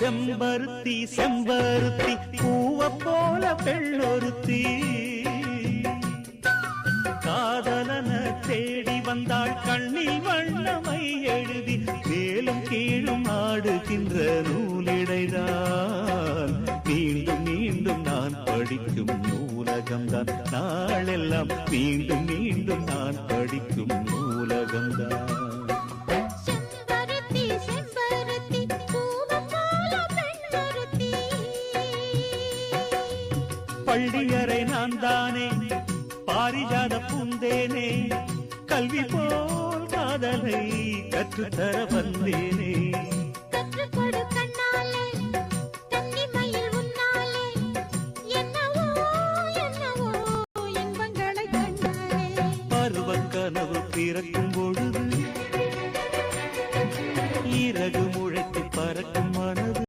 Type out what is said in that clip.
செம்பருத்தி செம்பருத்தி பூவ போல பெண்ணொருத்தி காதலன தேடி வந்தாள் கண்ணில் வண்ணமை எழுதி மேலும் கீழும் ஆடுகின்ற நூலிடைதான் மீண்டும் மீண்டும் நான் படிக்கும் நூலகம்தான் நாளெல்லாம் மீண்டும் மீண்டும் நான் படிக்கும் நூலகம்தான் பள்ளியறை நான் தானே பாரிஜாத பூந்தேனே கல்வி போல் காதலை கற்றுத்தர வந்தேனே கற்றுக்கொடு கண்ணால்